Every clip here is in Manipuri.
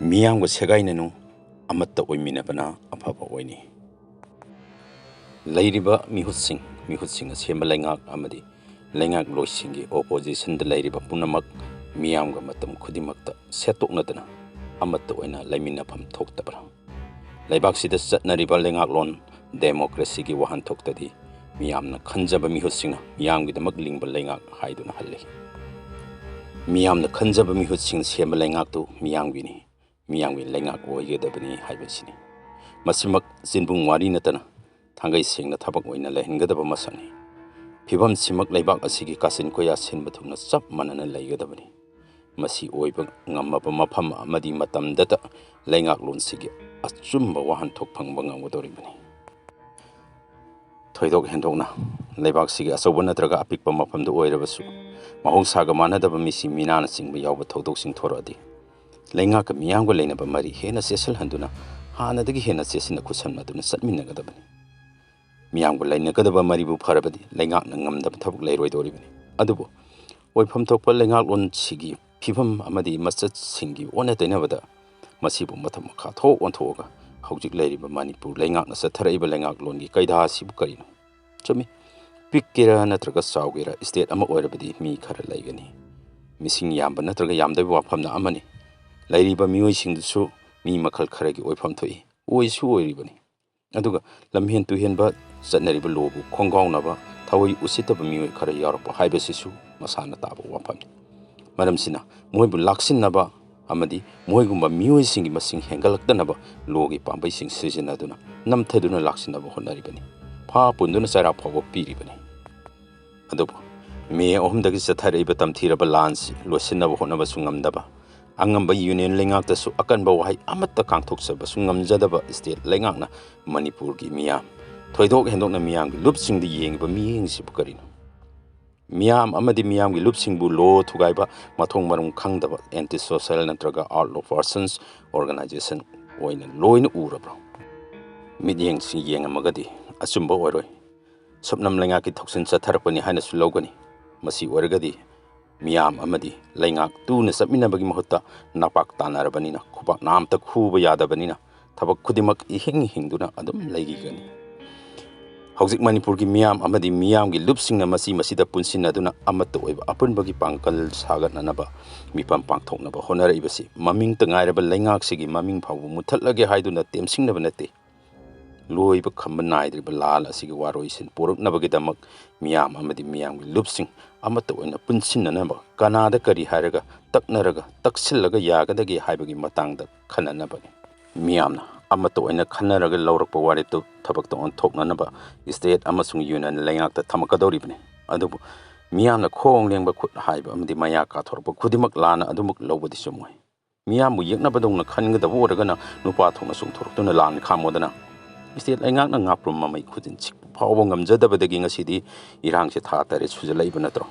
ꯃꯤꯌꯥꯝꯒ ꯁꯦꯒꯥꯏꯅꯅꯨ ꯑꯃꯠꯇ ꯑꯣꯏꯃꯤꯟꯅꯕꯅ ꯑꯐꯕ ꯑꯣꯏꯅꯤ꯫ ꯂꯩꯔꯤꯕ ꯃꯤꯍꯨꯠꯁꯤꯡꯅ ꯁꯦꯝꯕ ꯂꯩꯉꯥꯛ ꯑꯃꯗꯤ ꯂꯩꯉꯥꯛꯂꯣꯏꯁꯤꯡꯒꯤ ꯑꯣꯄꯣꯖꯤꯁꯟꯗ ꯂꯩꯔꯤꯕ ꯄꯨꯝꯅꯃꯛ ꯃꯤꯌꯥꯝꯒ ꯃꯇꯝ ꯈꯨꯗꯤꯡꯃꯛꯇ ꯁꯦꯠꯇꯣꯛꯅꯗꯅ ꯑꯃꯠꯇ ꯑꯣꯏꯅ ꯂꯩꯃꯤꯟꯅꯐꯝ ꯊꯣꯛꯇꯕ꯭ꯔꯥ? ꯂꯩꯕꯥꯛꯁꯤꯗ ꯆꯠꯅꯔꯤꯕ ꯂꯩꯉꯥꯛꯂꯣꯟ ꯗꯦꯃꯣꯀ꯭ꯔꯦꯁꯤꯒꯤ ꯋꯥꯍꯟꯊꯣꯛꯇꯗꯤ ꯃꯤꯌꯥꯝꯅ ꯈꯟꯖꯕ ꯃꯤꯍꯨꯠꯁꯤꯡꯅ ꯃꯤꯌꯥꯝꯒꯤꯗꯃꯛ ꯂꯤꯡꯕ ꯂꯩꯉꯥꯛ ꯍꯥꯏꯗꯨꯅ ꯍꯜꯂꯤ꯫ ꯃꯤꯌꯥꯝꯅ ꯈꯟꯖꯕ ꯃꯤꯍꯨꯠꯁꯤꯡꯅ ꯁꯦꯝꯕ ꯂꯩꯉꯥꯛꯇꯨ ꯃꯤꯌꯥꯝꯒꯤꯅꯤ, ꯃꯤꯌꯥꯝꯒꯤ ꯂꯩꯉꯥꯛ ꯑꯣꯏꯒꯗꯕꯅꯤ ꯍꯥꯏꯕꯁꯤꯅꯤ꯫ ꯃꯁꯤꯃꯛ ꯆꯤꯟꯕꯨꯡ ꯋꯥꯔꯤ ꯅꯠꯇꯅ ꯊꯥꯡꯒꯩ ꯁꯦꯡꯅ ꯊꯕꯛ ꯑꯣꯏꯅ ꯂꯩꯍꯟꯒꯗꯕ ꯃꯁꯛꯅꯤ꯫ ꯐꯤꯚꯝꯁꯤꯃꯛ ꯂꯩꯕꯥꯛ ꯑꯁꯤꯒꯤ ꯀꯥꯆꯤꯟ ꯀꯣꯏꯌꯥ ꯁꯤꯟꯕ ꯊꯨꯡꯅ ꯆꯞ ꯃꯥꯟꯅꯅ ꯂꯩꯒꯗꯕꯅꯤ꯫ ꯃꯁꯤ ꯑꯣꯏꯕ ꯉꯝꯃꯕ ꯃꯐꯝ ꯑꯃꯗꯤ ꯃꯇꯝꯗꯇ ꯂꯩꯉꯥꯛꯂꯣꯟꯁꯤꯒꯤ ꯑꯆꯨꯝꯕ ꯋꯥꯍꯟꯊꯣꯛ ꯐꯪꯕ ꯉꯝꯒꯗꯧꯔꯤꯕꯅꯤ꯫ ꯊꯣꯏꯗꯣꯛ ꯍꯦꯟꯗꯣꯛꯅ ꯂꯩꯕꯥꯛꯁꯤꯒꯤ ꯑꯆꯧꯕ ꯅꯠꯇ꯭ꯔꯒ ꯑꯄꯤꯛꯄ ꯃꯐꯝꯗ ꯑꯣꯏꯔꯕꯁꯨ ꯃꯍꯧꯁꯥꯒ ꯃꯥꯟꯅꯗꯕ ꯃꯤꯁꯤ ꯃꯤꯅꯥꯅꯆꯤꯡꯕ ꯌꯥꯎꯕ ꯊꯧꯗꯣꯛꯁꯤꯡ ꯊꯣꯔꯛꯑꯗꯤ ꯂꯩꯉꯥꯛꯀ ꯃꯤꯌꯥꯝꯒ ꯂꯩꯅꯕ ꯃꯔꯤ ꯍꯦꯟꯅ ꯆꯦꯠꯁꯤꯜꯍꯟꯗꯨꯅ ꯍꯥꯟꯅꯗꯒꯤ ꯍꯦꯟꯅ ꯆꯦꯠꯁꯤꯟꯅ ꯈꯨꯠꯁꯝꯅꯗꯨꯅ ꯆꯠꯃꯤꯟꯅꯒꯗꯕꯅꯤ꯫ ꯃꯤꯌꯥꯝꯒ ꯂꯩꯅꯒꯗꯕ ꯃꯔꯤꯕꯨ ꯐꯔꯕꯗꯤ ꯂꯩꯉꯥꯛꯅ ꯉꯝꯗꯕ ꯊꯕꯛ ꯂꯩꯔꯣꯏꯗꯧꯔꯤꯕꯅꯤ꯫ ꯑꯗꯨꯕꯨ ꯑꯣꯏꯐꯝ ꯊꯣꯛꯄ ꯂꯩꯉꯥꯛꯂꯣꯟꯁꯤꯒꯤ ꯐꯤꯚꯝ ꯑꯃꯗꯤ ꯃꯆꯠꯁꯤꯡꯒꯤ ꯑꯣꯟꯅ ꯇꯩꯅꯕꯗ ꯃꯁꯤꯕꯨ ꯃꯊꯛ ꯃꯈꯥ ꯊꯣꯛ ꯑꯣꯟꯊꯣꯛꯑꯒ ꯍꯧꯖꯤꯛ ꯂꯩꯔꯤꯕ ꯃꯅꯤꯄꯨꯔ ꯂꯩꯉꯥꯛꯅ ꯆꯠꯊꯔꯛꯏꯕ ꯂꯩꯉꯥꯛꯂꯣꯟꯒꯤ ꯀꯩꯙꯥ ꯑꯁꯤꯕꯨ ꯀꯔꯤꯅꯣ? ꯆꯨꯝꯃꯤ, ꯄꯤꯛꯀꯦꯔꯥ ꯅꯠꯇ꯭ꯔꯒ ꯆꯥꯎꯒꯦꯔꯥ ꯏꯁꯇꯦꯠ ꯑꯃ ꯑꯣꯏꯔꯕꯗꯤ ꯃꯤ ꯈꯔ ꯂꯩꯒꯅꯤ꯫ ꯃꯤꯁꯤꯡ ꯌꯥꯝꯕ ꯅꯠꯇ꯭ꯔꯒ ꯌꯥꯝꯗꯕ ꯋꯥꯐꯝꯅ ꯑꯃꯅꯤ꯫ ꯂꯩꯔꯤꯕ ꯃꯤꯑꯣꯏꯁꯤꯡꯗꯨꯁꯨ ꯃꯤ ꯃꯈꯜ ꯈꯔꯒꯤ ꯑꯣꯏꯐꯝ ꯊꯣꯛꯏ, ꯑꯣꯏꯁꯨ ꯑꯣꯏꯔꯤꯕꯅꯤ꯫ ꯑꯗꯨꯒ ꯂꯝꯍꯦꯟ ꯇꯨꯍꯦꯟꯕ ꯆꯠꯅꯔꯤꯕ ꯂꯣꯕꯨ ꯈꯣꯡꯒꯥꯎꯅꯕ ꯊꯑꯣꯏ ꯎꯁꯤꯠꯇꯕ ꯃꯤꯑꯣꯏ ꯈꯔ ꯌꯥꯎꯔꯛꯄ ꯍꯥꯏꯕꯁꯤꯁꯨ ꯃꯁꯥꯅ ꯇꯥꯕ ꯋꯥꯐꯝꯅꯤ꯫ ꯃꯔꯝꯁꯤꯅ ꯃꯣꯏꯕꯨ ꯂꯥꯛꯁꯤꯟꯅꯕ ꯑꯃꯗꯤ ꯃꯣꯏꯒꯨꯝꯕ ꯃꯤꯑꯣꯏꯁꯤꯡꯒꯤ ꯃꯁꯤꯡ ꯍꯦꯟꯒꯠꯂꯛꯇꯅꯕ ꯂꯣꯒꯤ ꯄꯥꯝꯕꯩꯁꯤꯡ ꯁꯤꯖꯤꯟꯅꯗꯨꯅ ꯅꯝꯊꯗꯨꯅ ꯂꯥꯛꯁꯤꯟꯅꯕ ꯍꯣꯠꯅꯔꯤꯕꯅꯤ, ꯐꯥ ꯄꯨꯟꯗꯨꯅ ꯆꯩꯔꯥꯛ ꯐꯥꯎꯕ ꯄꯤꯔꯤꯕꯅꯤ꯫ ꯑꯗꯨꯕꯨ ꯃꯦ 3ꯗꯒꯤ ꯆꯠꯊꯔꯛꯏꯕ ꯇꯝꯊꯤꯔꯕ ꯂꯥꯟꯁꯤ ꯂꯣꯏꯁꯤꯟꯅꯕ ꯍꯣꯠꯅꯕꯁꯨ ꯉꯝꯗꯕ, ꯑꯉꯝꯕ ꯌꯨꯅꯤꯌꯟ ꯂꯩꯉꯥꯛꯇꯁꯨ ꯑꯀꯟꯕ ꯋꯥꯍꯩ ꯑꯃꯠꯇ ꯀꯥꯡꯊꯣꯛꯆꯕꯁꯨ ꯉꯝꯖꯗꯕ ꯏꯁꯇꯦꯠ ꯂꯩꯉꯥꯛꯅ ꯃꯅꯤꯄꯨꯔꯒꯤ ꯃꯤꯌꯥꯝ, ꯊꯣꯏꯗꯣꯛ ꯍꯦꯟꯗꯣꯛꯅ ꯃꯤꯌꯥꯝꯒꯤ ꯂꯨꯞꯁꯤꯡꯗ ꯌꯦꯡꯉꯤꯕ ꯃꯤꯠꯌꯦꯡꯁꯤꯕꯨ ꯀꯔꯤꯅꯣ? ꯃꯤꯌꯥꯝ ꯑꯃꯗꯤ ꯃꯤꯌꯥꯝꯒꯤ ꯂꯨꯞꯁꯤꯡꯕꯨ ꯂꯣ ꯊꯨꯒꯥꯏꯕ, ꯃꯊꯣꯡ ꯃꯔꯝ ꯈꯪꯗꯕ ꯑꯦꯟꯇꯤ ꯁꯣꯁꯦꯜ ꯅꯠꯇ꯭ꯔꯒ ꯑꯥꯎꯠꯂꯣ ꯄꯔꯁꯟꯁ ꯑꯣꯔꯒꯅꯥꯏꯖꯦꯁꯟ ꯑꯣꯏꯅ ꯂꯣꯏꯅ ꯎꯔꯕ꯭ꯔꯣ? ꯃꯤꯠꯌꯦꯡꯁꯤ ꯌꯦꯡꯉꯝꯃꯒꯗꯤ ꯑꯆꯨꯝꯕ ꯑꯣꯏꯔꯣꯏ, ꯁꯨꯞꯅꯝ ꯂꯩꯉꯥꯛꯀꯤ ꯊꯧꯁꯤꯜ ꯆꯠꯊꯔꯛꯄꯅꯤ ꯍꯥꯏꯅꯁꯨ ꯂꯧꯒꯅꯤ꯫ ꯃꯁꯤ ꯑꯣꯏꯔꯒꯗꯤ ꯃꯤꯌꯥꯝ ꯑꯃꯗꯤ ꯂꯩꯉꯥꯛ ꯇꯨꯅ ꯆꯠꯃꯤꯟꯅꯕꯒꯤ ꯃꯍꯨꯠꯇ ꯅꯄꯥꯛ ꯇꯥꯟꯅꯔꯕꯅꯤꯅ, ꯈꯨꯄꯥꯛ ꯅꯥꯝꯇ ꯈꯨꯕ ꯌꯥꯗꯕꯅꯤꯅ ꯊꯕꯛ ꯈꯨꯗꯤꯡꯃꯛ ꯏꯍꯤꯡ ꯍꯤꯡꯗꯨꯅ ꯑꯗꯨꯝ ꯂꯩꯈꯤꯒꯅꯤ꯫ ꯍꯧꯖꯤꯛ ꯃꯅꯤꯄꯨꯔꯒꯤ ꯃꯤꯌꯥꯝ ꯑꯃꯗꯤ ꯃꯤꯌꯥꯝꯒꯤ ꯂꯨꯞꯁꯤꯡꯅ ꯃꯁꯤꯗ ꯄꯨꯟꯁꯤꯟꯅꯗꯨꯅ ꯑꯃꯠꯇ ꯑꯣꯏꯕ ꯑꯄꯨꯟꯕꯒꯤ ꯄꯥꯡꯒꯜ ꯁꯥꯒꯠꯅꯅꯕ ꯃꯤꯄꯥꯟ ꯄꯥꯡꯊꯣꯛꯅꯕ ꯍꯣꯠꯅꯔꯛꯏꯕꯁꯤ ꯃꯃꯤꯡꯇ ꯉꯥꯏꯔꯕ ꯂꯩꯉꯥꯛꯁꯤꯒꯤ ꯃꯃꯤꯡ ꯐꯥꯎꯕ ꯃꯨꯠꯊꯠꯂꯒꯦ ꯍꯥꯏꯗꯨꯅ ꯇꯦꯝꯁꯤꯡꯅꯕ ꯅꯠꯇꯦ꯫ ꯂꯣꯏꯕ ꯈꯝꯕ ꯅꯥꯏꯗ꯭ꯔꯤꯕ ꯂꯥꯜ ꯑꯁꯤꯒꯤ ꯋꯥꯔꯣꯏꯁꯤꯟ ꯄꯣꯔꯛꯅꯕꯒꯤꯗꯃꯛ ꯃꯤꯌꯥꯝ ꯑꯃꯗꯤ ꯃꯤꯌꯥꯝꯒꯤ ꯂꯨꯞꯁꯤꯡ ꯑꯃꯠꯇ ꯑꯣꯏꯅ ꯄꯨꯟꯁꯤꯟꯅꯅꯕ, ꯀꯅꯥꯗ ꯀꯔꯤ ꯍꯥꯏꯔꯒ ꯇꯛꯅꯔꯒ ꯇꯛꯁꯤꯜꯂꯒ ꯌꯥꯒꯗꯒꯦ ꯍꯥꯏꯕꯒꯤ ꯃꯇꯥꯡꯗ ꯈꯟꯅꯅꯕꯅꯤ꯫ ꯃꯤꯌꯥꯝꯅ ꯑꯃꯠꯇ ꯑꯣꯏꯅ ꯈꯟꯅꯔꯒ ꯂꯧꯔꯛꯄ ꯋꯥꯔꯦꯞꯇꯨ ꯊꯕꯛꯇ ꯑꯣꯟꯊꯣꯛꯅꯅꯕ ꯏꯁꯇꯦꯠ ꯑꯃꯁꯨꯡ ꯌꯨꯅꯤꯌꯟ ꯂꯩꯉꯥꯛꯇ ꯊꯝꯃꯛꯀꯗꯧꯔꯤꯕꯅꯤ꯫ ꯑꯗꯨꯕꯨ ꯃꯤꯌꯥꯝꯅ ꯈꯣꯡ ꯂꯦꯡꯕ, ꯈꯨꯠ ꯍꯥꯏꯕ ꯑꯃꯗꯤ ꯃꯌꯥ ꯀꯥꯊꯣꯔꯛꯄ ꯈꯨꯗꯤꯡꯃꯛ ꯂꯥꯟꯅ ꯑꯗꯨꯃꯛ ꯂꯧꯕꯗꯤ ꯆꯨꯝꯃꯣꯏ꯫ ꯃꯤꯌꯥꯝꯕꯨ ꯌꯦꯛꯅꯕꯗꯧꯅ ꯈꯟꯒꯗꯕ ꯑꯣꯏꯔꯒꯅ ꯅꯨꯄꯥ ꯊꯣꯛꯅ ꯆꯣꯡꯊꯣꯔꯛꯇꯨꯅ ꯂꯥꯟ ꯈꯥꯝꯃꯣꯗꯅ꯫ ꯏꯁꯇꯦꯠ ꯂꯩꯉꯥꯛꯅ ꯉꯥꯄ꯭ꯔꯨꯝ ꯃꯃꯩ ꯈꯨꯖꯤꯟ ꯁꯤꯛꯄ ꯐꯥꯎꯕ ꯉꯝꯖꯗꯕꯗꯒꯤ ꯉꯁꯤꯗꯤ ꯏꯔꯥꯡꯁꯦ ꯊꯥ 8 ꯁꯨꯖꯜꯂꯛꯏꯕ ꯅꯠꯇ꯭ꯔꯣ?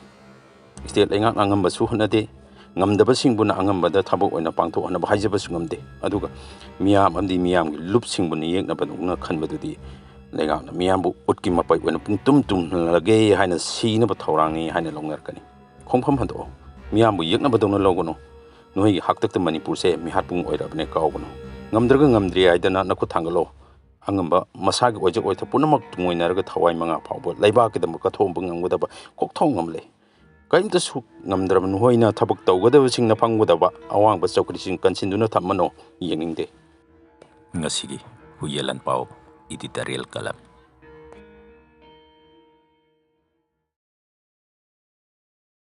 ꯏꯁꯇꯦꯠ ꯂꯩꯉꯥꯛꯅ ꯑꯉꯝꯕꯁꯨ ꯍꯣꯠꯅꯗꯦ, ꯉꯝꯗꯕꯁꯤꯡꯕꯨꯅ ꯑꯉꯝꯕꯗ ꯊꯕꯛ ꯑꯣꯏꯅ ꯄꯥꯡꯊꯣꯛꯍꯟꯅꯕ ꯍꯥꯏꯖꯕꯁꯨ ꯉꯝꯗꯦ꯫ ꯑꯗꯨꯒ ꯃꯤꯌꯥꯝ ꯑꯃꯗꯤ ꯃꯤꯌꯥꯝꯒꯤ ꯂꯨꯞꯁꯤꯡꯕꯨꯅ ꯌꯦꯛꯅꯕꯗꯧꯅ ꯈꯟꯕꯗꯨꯗꯤ ꯂꯩꯉꯥꯛꯅ ꯃꯤꯌꯥꯝꯕꯨ ꯎꯠꯀꯤ ꯃꯄꯩ ꯑꯣꯏꯅ ꯄꯨꯡꯇꯨꯝ ꯇꯨꯝꯍꯜꯂꯒꯦ ꯍꯥꯏꯅ ꯁꯤꯅꯕ ꯊꯧꯔꯥꯡꯅꯤ ꯍꯥꯏꯅ ꯂꯧꯅꯔꯛꯀꯅꯤ꯫ ꯈꯣꯡꯐꯝ ꯍꯟꯗꯣꯛꯑꯣ, ꯃꯤꯌꯥꯝꯕꯨ ꯌꯦꯛꯅꯕꯗꯧꯅ ꯂꯧꯒꯅꯨ꯫ ꯅꯣꯏꯒꯤ ꯍꯥꯛꯇꯛꯇ ꯃꯅꯤꯄꯨꯔꯁꯦ ꯃꯤꯍꯥꯠꯄꯨꯡ ꯑꯣꯏꯔꯕꯅꯦ, ꯀꯥꯎꯒꯅꯨ꯫ ꯉꯝꯗ꯭ꯔꯒ ꯉꯝꯗ꯭ꯔꯦ ꯍꯥꯏꯗꯅ ꯅꯈꯨꯠ ꯊꯥꯡꯒꯠꯂꯣ꯫ ꯑꯉꯝꯕ ꯃꯁꯥꯒꯤ ꯑꯣꯏꯖ ꯑꯣꯏꯊꯣꯛ ꯄꯨꯝꯅꯃꯛ ꯇꯨꯡꯑꯣꯏꯅꯔꯒ ꯊꯋꯥꯏ ꯃꯉꯥ ꯐꯥꯎꯕ ꯂꯩꯕꯥꯛꯀꯤꯗꯃꯛ ꯀꯠꯊꯣꯛꯑꯝꯕ ꯉꯝꯒꯗꯕ ꯀꯣꯛꯊꯣꯡ ꯑꯃ ꯂꯩ꯫ ꯀꯔꯤꯝꯇꯁꯨ ꯉꯝꯗ꯭ꯔꯕ ꯅꯣꯏꯅ ꯊꯕꯛ ꯇꯧꯒꯗꯕꯁꯤꯡꯅ ꯐꯪꯒꯗꯕ ꯑꯋꯥꯡꯕ ꯆꯧꯀ꯭ꯔꯤꯁꯤꯡ ꯀꯟꯁꯤꯟꯗꯨꯅ ꯊꯝꯃꯅꯣ, ꯌꯦꯡꯅꯤꯡꯗꯦ꯫ ꯉꯁꯤꯒꯤ ꯍꯨꯏꯌꯦꯟ ꯂꯥꯟꯄꯥꯎ ꯏꯗꯤꯇꯣꯔꯤꯌꯦꯜ ꯀꯂꯝ꯫